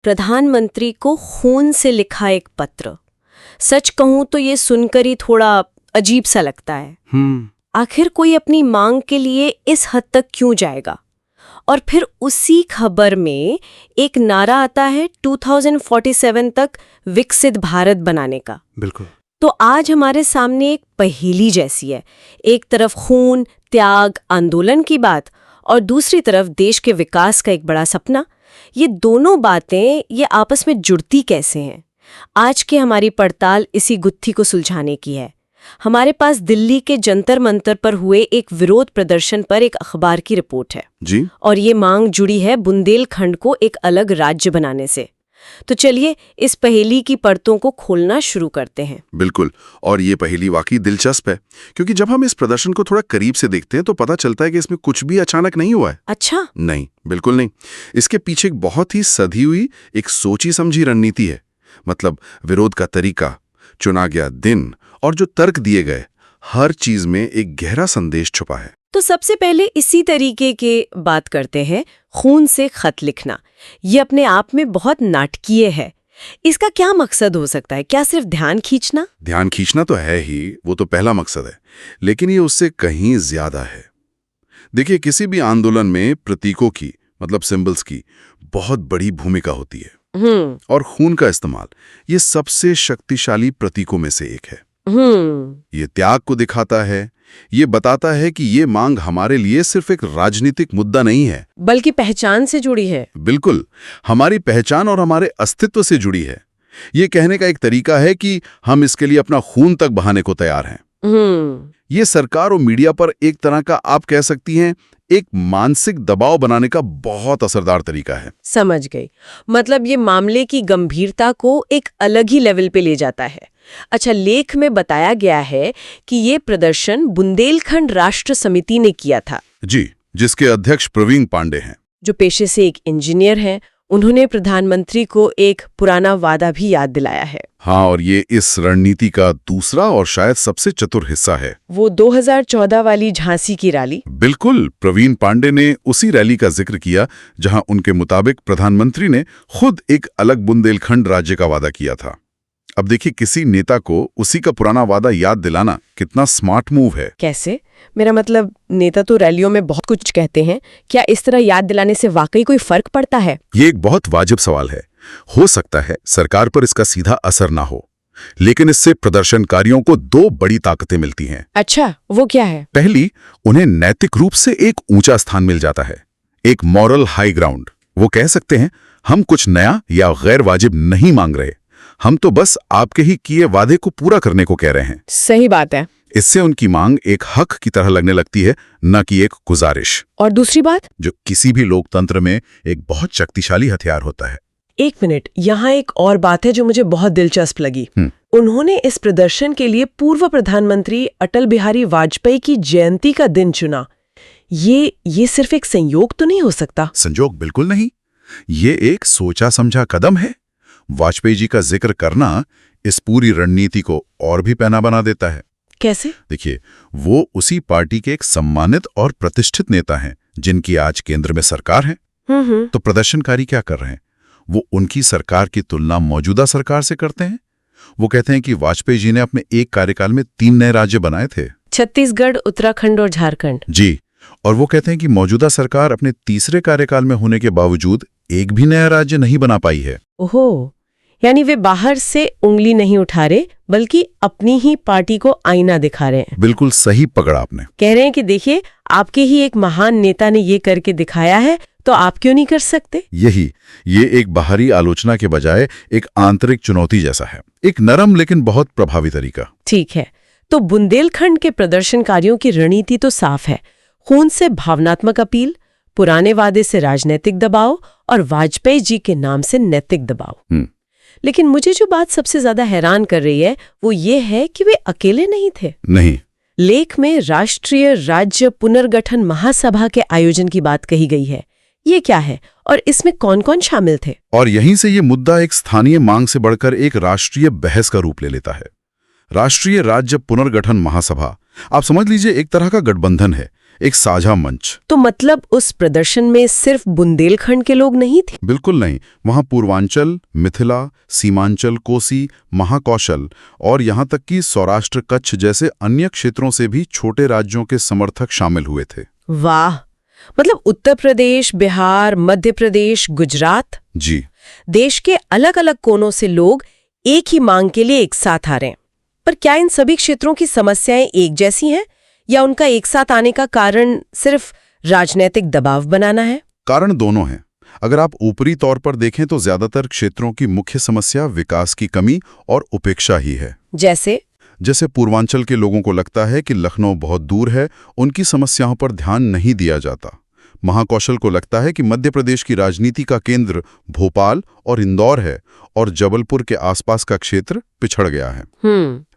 प्रधानमंत्री को खून से लिखा एक पत्र। सच कहूं तो ये सुनकर ही थोड़ा अजीब सा लगता है। आखिर कोई अपनी मांग के लिए इस हद तक क्यों जाएगा? और फिर उसी खबर में एक नारा आता है 2047 तक विकसित भारत बनाने का। बिल्कुल। तो आज हमारे सामने एक पहेली जैसी है। एक तरफ खून, त्याग, आंदोलन की बात और दूसरी तरफ देश के विकास का एक बड़ा सपना। ये दोनों बातें ये आपस में जुड़ती कैसे हैं? आज की हमारी पड़ताल इसी गुत्थी को सुलझाने की है। हमारे पास दिल्ली के जंतर मंतर पर हुए एक विरोध प्रदर्शन पर एक अखबार की रिपोर्ट है जी। और ये मांग जुड़ी है बुंदेलखंड को एक अलग राज्य बनाने से। तो चलिए इस पहेली की परतों को खोलना शुरू करते हैं। बिल्कुल। और ये पहेली वाकई दिलचस्प है, क्योंकि जब हम इस प्रदर्शन को थोड़ा करीब से देखते हैं तो पता चलता है कि इसमें कुछ भी अचानक नहीं हुआ है। अच्छा? नहीं, बिल्कुल नहीं। इसके पीछे एक बहुत ही सधी हुई, एक सोची समझी रणनीति है। मतलब विरोध का तरीका, चुना गया दिन और जो तर्क दिए गए, हर चीज में एक गहरा संदेश छुपा है। तो सबसे पहले इसी तरीके के बात करते हैं, खून से खत लिखना। ये अपने आप में बहुत नाटकीय है। इसका क्या मकसद हो सकता है? क्या सिर्फ ध्यान खींचना? ध्यान खींचना तो है ही, वो तो पहला मकसद है, लेकिन ये उससे कहीं ज्यादा है। देखिए, किसी भी आंदोलन में प्रतीकों की, मतलब सिंबल्स की, बहुत बड़ी भूमिका होती है। और खून का इस्तेमाल ये सबसे शक्तिशाली प्रतीकों में से एक है। ये त्याग को दिखाता है, ये बताता है कि ये मांग हमारे लिए सिर्फ एक राजनीतिक मुद्दा नहीं है, बल्कि पहचान से जुड़ी है। बिल्कुल, हमारी पहचान और हमारे अस्तित्व से जुड़ी है। ये कहने का एक तरीका है कि हम इसके लिए अपना खून तक बहाने को तैयार हैं। ये सरकार और मीडिया पर एक तरह का, आप कह सकती हैं, एक मानसिक दबाव बनाने का बहुत असरदार तरीका है। समझ गई। मतलब ये मामले की गंभीरता को एक अलग ही लेवल पे ले जाता है। अच्छा, लेख में बताया गया है कि ये प्रदर्शन बुंदेलखंड राष्ट्र समिति ने किया था। जी, जिसके अध्यक्ष प्रवीण पांडे हैं, जो पेशे से एक इंजीनियर हैं। उन्होंने प्रधानमंत्री को एक पुराना वादा भी याद दिलाया है। हाँ, और ये इस रणनीति का दूसरा और शायद सबसे चतुर हिस्सा है। वो 2014 वाली झांसी की रैली। बिल्कुल, प्रवीण पांडे ने उसी रैली का जिक्र किया जहां उनके मुताबिक प्रधानमंत्री ने खुद एक अलग बुंदेलखंड राज्य का वादा किया था। अब देखिए, किसी नेता को उसी का पुराना वादा याद दिलाना कितना स्मार्ट मूव है। कैसे? मेरा मतलब, नेता तो रैलियों में बहुत कुछ कहते हैं, क्या इस तरह याद दिलाने से वाकई कोई फर्क पड़ता है? ये एक बहुत वाजिब सवाल है। हो सकता है सरकार पर इसका सीधा असर ना हो, लेकिन इससे प्रदर्शनकारियों को दो बड़ी ताकतें मिलती हैं। अच्छा, वो क्या है? पहली, उन्हें नैतिक रूप से एक ऊंचा स्थान मिल जाता है, एक मॉरल हाई ग्राउंड। वो कह सकते हैं, हम कुछ नया या गैर वाजिब नहीं मांग रहे, हम तो बस आपके ही किए वादे को पूरा करने को कह रहे हैं। सही बात है। इससे उनकी मांग एक हक की तरह लगने लगती है, न कि एक गुजारिश। और दूसरी बात, जो किसी भी लोकतंत्र में एक बहुत शक्तिशाली हथियार होता है। एक मिनट, यहाँ एक और बात है जो मुझे बहुत दिलचस्प लगी। उन्होंने इस प्रदर्शन के लिए पूर्व प्रधानमंत्री अटल बिहारी वाजपेयी की जयंती का दिन चुना। ये सिर्फ एक संयोग तो नहीं हो सकता? संयोग बिल्कुल नहीं, ये एक सोचा समझा कदम है। वाजपेयी जी का जिक्र करना इस पूरी रणनीति को और भी पैना बना देता है। कैसे? देखिए, वो उसी पार्टी के एक सम्मानित और प्रतिष्ठित नेता हैं, जिनकी आज केंद्र में सरकार है। तो प्रदर्शनकारी क्या कर रहे हैं? वो उनकी सरकार की तुलना मौजूदा सरकार से करते हैं। वो कहते हैं कि वाजपेयी जी ने अपने एक कार्यकाल में 3 नए राज्य बनाए थे, छत्तीसगढ़, उत्तराखंड और झारखंड। जी। और वो कहते हैं कि मौजूदा सरकार अपने तीसरे कार्यकाल में होने के बावजूद एक भी नया राज्य नहीं बना पाई है। ओहो, यानी वे बाहर से उंगली नहीं उठा रहे, बल्कि अपनी ही पार्टी को आईना दिखा रहे हैं। बिल्कुल सही पकड़ा आपने। कह रहे हैं कि देखिए, आपके ही एक महान नेता ने ये करके दिखाया है, तो आप क्यों नहीं कर सकते? ये एक बाहरी आलोचना के बजाय एक आंतरिक चुनौती जैसा है, एक नरम लेकिन बहुत प्रभावी तरीका। ठीक है, तो बुंदेलखंड के प्रदर्शनकारियों की रणनीति तो साफ है। खून से भावनात्मक अपील, पुराने वादे से राजनीतिक दबाव और वाजपेयी जी के नाम से नैतिक दबाव। लेकिन मुझे जो बात सबसे ज्यादा हैरान कर रही है वो ये है कि वे अकेले नहीं थे। नहीं। लेख में राष्ट्रीय राज्य पुनर्गठन महासभा के आयोजन की बात कही गई है। ये क्या है और इसमें कौन कौन शामिल थे? और यहीं से ये मुद्दा एक स्थानीय मांग से बढ़कर एक राष्ट्रीय बहस का रूप ले लेता है। राष्ट्रीय राज्य पुनर्गठन महासभा, आप समझ लीजिए, एक तरह का गठबंधन है, एक साझा मंच। तो मतलब उस प्रदर्शन में सिर्फ बुंदेलखंड के लोग नहीं थे? बिल्कुल नहीं, वहां पूर्वांचल, मिथिला, सीमांचल, कोसी, महाकौशल और यहां तक कि सौराष्ट्र कच्छ जैसे अन्य क्षेत्रों से भी छोटे राज्यों के समर्थक शामिल हुए थे। वाह, मतलब उत्तर प्रदेश, बिहार, मध्य प्रदेश, गुजरात, जी, देश के अलग अलग कोनों से लोग एक ही मांग के लिए एक साथ आ रहे हैं। पर क्या इन सभी क्षेत्रों की समस्याएं एक जैसी हैं या उनका एक साथ आने का कारण सिर्फ राजनीतिक दबाव बनाना है? कारण दोनों हैं। अगर आप ऊपरी तौर पर देखें तो ज्यादातर क्षेत्रों की मुख्य समस्या विकास की कमी और उपेक्षा ही है। जैसे पूर्वांचल के लोगों को लगता है कि लखनऊ बहुत दूर है, उनकी समस्याओं पर ध्यान नहीं दिया जाता। महाकौशल को लगता है कि मध्य प्रदेश की राजनीति का केंद्र भोपाल और इंदौर है और जबलपुर के आसपास का क्षेत्र पिछड़ गया है।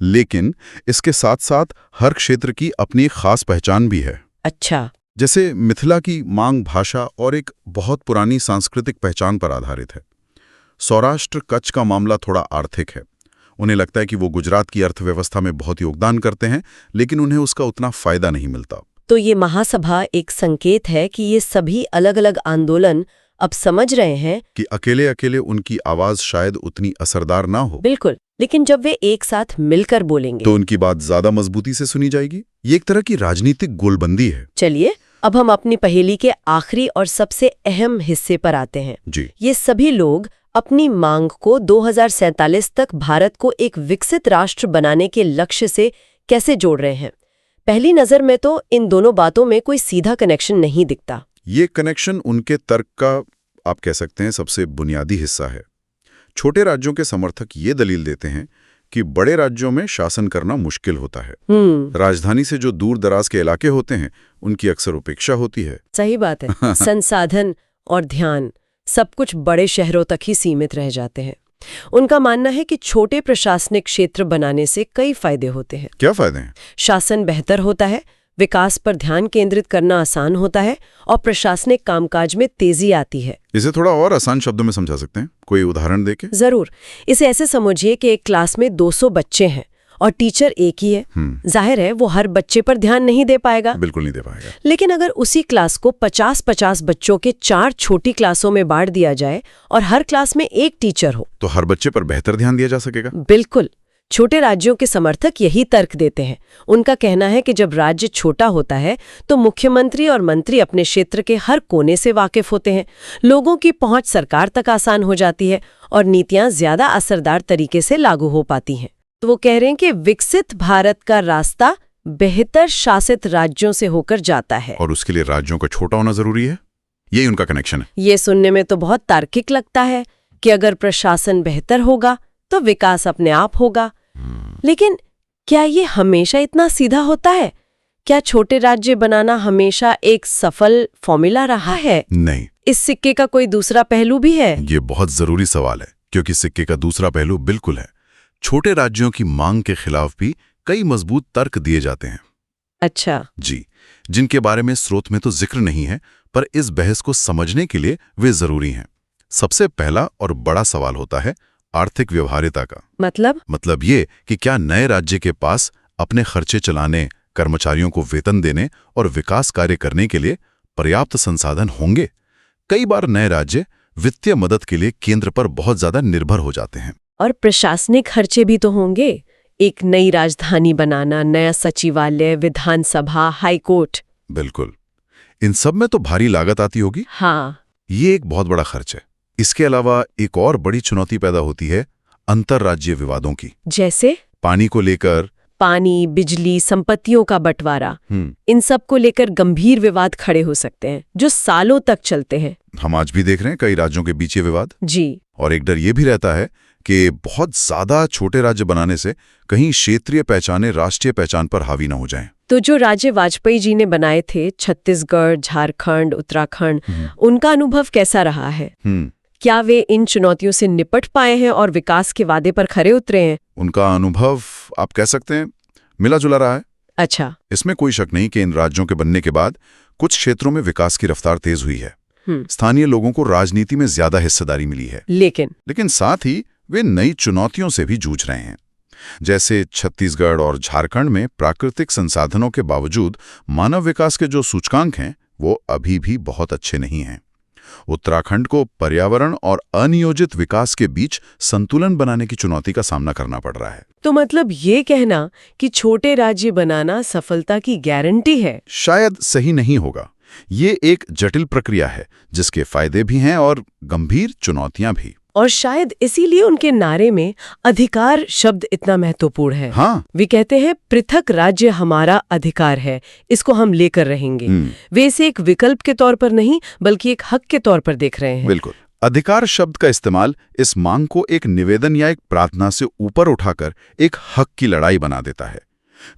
लेकिन इसके साथ साथ हर क्षेत्र की अपनी खास पहचान भी है। अच्छा। जैसे मिथिला की मांग भाषा और एक बहुत पुरानी सांस्कृतिक पहचान पर आधारित है। सौराष्ट्र कच्छ का मामला थोड़ा आर्थिक है। उन्हें लगता है कि वो गुजरात की अर्थव्यवस्था में बहुत योगदान करते हैं, लेकिन उन्हें उसका उतना फायदा नहीं मिलता। तो ये महासभा एक संकेत है कि ये सभी अलग अलग आंदोलन अब समझ रहे हैं कि अकेले अकेले उनकी आवाज शायद उतनी असरदार ना हो। बिल्कुल, लेकिन जब वे एक साथ मिलकर बोलेंगे तो उनकी बात ज्यादा मजबूती से सुनी जाएगी। ये एक तरह की राजनीतिक गोलबंदी है। चलिए, अब हम अपनी पहेली के आखिरी और सबसे अहम हिस्से पर आते हैं। जी। ये सभी लोग अपनी मांग को 2047 तक भारत को एक विकसित राष्ट्र बनाने के लक्ष्य से कैसे जोड़ रहे हैं? पहली नजर में तो इन दोनों बातों में कोई सीधा कनेक्शन नहीं दिखता। ये कनेक्शन उनके तर्क का, आप कह सकते हैं, सबसे बुनियादी हिस्सा है। छोटे राज्यों के समर्थक ये दलील देते हैं कि बड़े राज्यों में शासन करना मुश्किल होता है। राजधानी से जो दूर दराज के इलाके होते हैं, उनकी अक्सर उपेक्षा होती है। सही बात है। संसाधन और ध्यान सब कुछ बड़े शहरों तक ही सीमित रह जाते हैं। उनका मानना है कि छोटे प्रशासनिक क्षेत्र बनाने से कई फायदे होते हैं। क्या फायदे हैं? शासन बेहतर होता है, विकास पर ध्यान केंद्रित करना आसान होता है और प्रशासनिक कामकाज में तेजी आती है। इसे थोड़ा और आसान शब्दों में समझा सकते हैं, कोई उदाहरण देके? जरूर। इसे ऐसे समझिए कि एक क्लास में 200 बच्चे हैं और टीचर एक ही है। जाहिर है वो हर बच्चे पर ध्यान नहीं दे पाएगा। बिल्कुल नहीं दे पाएगा। लेकिन अगर उसी क्लास को 50-50 बच्चों के 4 छोटी क्लासों में बांट दिया जाए और हर क्लास में एक टीचर हो, तो हर बच्चे पर बेहतर ध्यान दिया जा सकेगा। बिल्कुल। छोटे राज्यों के समर्थक यही तर्क देते हैं। उनका कहना है कि जब राज्य छोटा होता है तो मुख्यमंत्री और मंत्री अपने क्षेत्र के हर कोने से वाकिफ होते हैं, लोगों की पहुंच सरकार तक आसान हो जाती है और नीतियां ज्यादा असरदार तरीके से लागू हो पाती हैं। तो वो कह रहे हैं कि विकसित भारत का रास्ता बेहतर शासित राज्यों से होकर जाता है और उसके लिए राज्यों का छोटा होना जरूरी है। यही उनका कनेक्शन है। ये सुनने में तो बहुत तार्किक लगता है कि अगर प्रशासन बेहतर होगा तो विकास अपने आप होगा। लेकिन क्या ये हमेशा इतना सीधा होता है? क्या छोटे राज्य बनाना हमेशा एक सफल फॉर्मूला रहा है? नहीं। इस सिक्के का कोई दूसरा पहलू भी है? ये बहुत जरूरी सवाल है, क्योंकि सिक्के का दूसरा पहलू बिल्कुल है। छोटे राज्यों की मांग के खिलाफ भी कई मजबूत तर्क दिए जाते हैं। अच्छा। जी, जिनके बारे में स्रोत में तो जिक्र नहीं है, पर इस बहस को समझने के लिए वे जरूरी हैं। सबसे पहला और बड़ा सवाल होता है आर्थिक व्यवहार्यता का। मतलब ये कि क्या नए राज्य के पास अपने खर्चे चलाने, कर्मचारियों को वेतन देने और विकास कार्य करने के लिए पर्याप्त संसाधन होंगे? कई बार नए राज्य वित्तीय मदद के लिए केंद्र पर बहुत ज्यादा निर्भर हो जाते हैं। और प्रशासनिक खर्चे भी तो होंगे। एक नई राजधानी बनाना, नया सचिवालय, विधानसभा, हाईकोर्ट। बिल्कुल। इन सब में तो भारी लागत आती होगी। हाँ। ये एक बहुत बड़ा खर्च है। इसके अलावा एक और बड़ी चुनौती पैदा होती है अंतर्राज्यीय विवादों की। जैसे? पानी को लेकर। पानी, बिजली, संपत्तियों का बंटवारा, इन सब को लेकर गंभीर विवाद खड़े हो सकते हैं जो सालों तक चलते हैं। हम आज भी देख रहे हैं कई राज्यों के बीच ये विवाद। जी। और एक डर ये भी रहता है कि बहुत ज्यादा छोटे राज्य बनाने से कहीं क्षेत्रीय पहचाने राष्ट्रीय पहचान पर हावी न हो जाएं। तो जो राज्य वाजपेयी जी ने बनाए थे, छत्तीसगढ़, झारखंड, उत्तराखंड, उनका अनुभव कैसा रहा है? क्या वे इन चुनौतियों से निपट पाए हैं और विकास के वादे पर खरे उतरे हैं? उनका अनुभव, आप कह सकते हैं, मिला जुला रहा है। अच्छा। इसमें कोई शक नहीं कि इन राज्यों के बनने के बाद कुछ क्षेत्रों में विकास की रफ्तार तेज हुई है। स्थानीय लोगों को राजनीति में ज्यादा हिस्सेदारी मिली है। लेकिन साथ ही वे नई चुनौतियों से भी जूझ रहे हैं। जैसे छत्तीसगढ़ और झारखंड में प्राकृतिक संसाधनों के बावजूद मानव विकास के जो सूचकांक हैं वो अभी भी बहुत अच्छे नहीं हैं। उत्तराखंड को पर्यावरण और अनियोजित विकास के बीच संतुलन बनाने की चुनौती का सामना करना पड़ रहा है। तो मतलब ये कहना कि छोटे राज्य बनाना सफलता की गारंटी है, शायद सही नहीं होगा। ये एक जटिल प्रक्रिया है जिसके फायदे भी हैं और गंभीर चुनौतियां भी। और शायद इसीलिए उनके नारे में अधिकार शब्द इतना महत्वपूर्ण है। हाँ। वे कहते हैं पृथक राज्य हमारा अधिकार है, इसको हम लेकर रहेंगे। वे इसे एक विकल्प के तौर पर नहीं बल्कि एक हक के तौर पर देख रहे हैं। बिल्कुल। अधिकार शब्द का इस्तेमाल इस मांग को एक निवेदन या एक प्रार्थना से ऊपर उठाकर एक हक की लड़ाई बना देता है।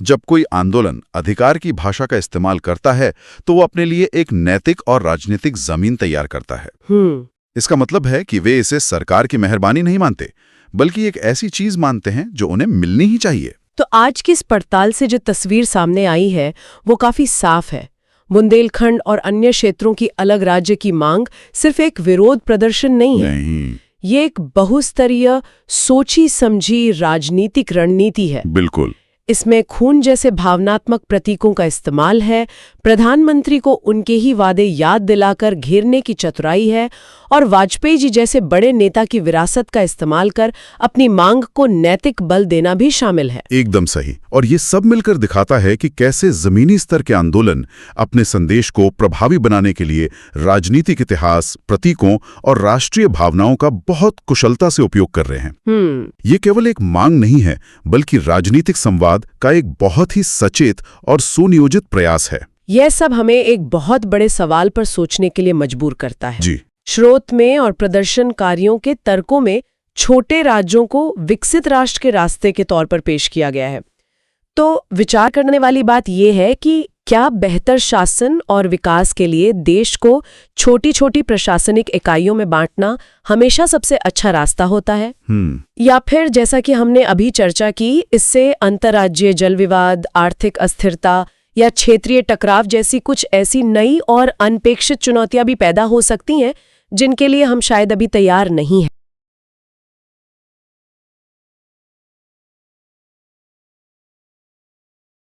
जब कोई आंदोलन अधिकार की भाषा का इस्तेमाल करता है तो वो अपने लिए एक नैतिक और राजनीतिक जमीन तैयार करता है। इसका मतलब है कि वे इसे सरकार की मेहरबानी नहीं मानते बल्कि एक ऐसी चीज मानते हैं जो उन्हें मिलनी ही चाहिए। तो आज की इस पड़ताल से जो तस्वीर सामने आई है वो काफी साफ है। बुंदेलखंड और अन्य क्षेत्रों की अलग राज्य की मांग सिर्फ एक विरोध प्रदर्शन नहीं है। ये एक बहुस्तरीय सोची समझी राजनीतिक रणनीति है। बिल्कुल। इसमें खून जैसे भावनात्मक प्रतीकों का इस्तेमाल है, प्रधानमंत्री को उनके ही वादे याद दिलाकर घेरने की चतुराई है और वाजपेयी जी जैसे बड़े नेता की विरासत का इस्तेमाल कर अपनी मांग को नैतिक बल देना भी शामिल है। एकदम सही। और ये सब मिलकर दिखाता है कि कैसे जमीनी स्तर के आंदोलन अपने संदेश को प्रभावी बनाने के लिए राजनीतिक इतिहास, प्रतीकों और राष्ट्रीय भावनाओं का बहुत कुशलता से उपयोग कर रहे हैं। ये केवल एक मांग नहीं है बल्कि राजनीतिक संवाद का एक बहुत ही सचेत और सुनियोजित प्रयास है। यह सब हमें एक बहुत बड़े सवाल पर सोचने के लिए मजबूर करता है। जी। स्रोत में और प्रदर्शनकारियों के तर्कों में छोटे राज्यों को विकसित राष्ट्र के रास्ते के तौर पर पेश किया गया है। तो विचार करने वाली बात यह है कि क्या बेहतर शासन और विकास के लिए देश को छोटी छोटी प्रशासनिक इकाइयों में बांटना हमेशा सबसे अच्छा रास्ता होता है, या फिर जैसा कि हमने अभी चर्चा की, इससे अंतर्राज्यीय जल विवाद, आर्थिक अस्थिरता या क्षेत्रीय टकराव जैसी कुछ ऐसी नई और अनपेक्षित चुनौतियां भी पैदा हो सकती हैं जिनके लिए हम शायद अभी तैयार नहीं हैं।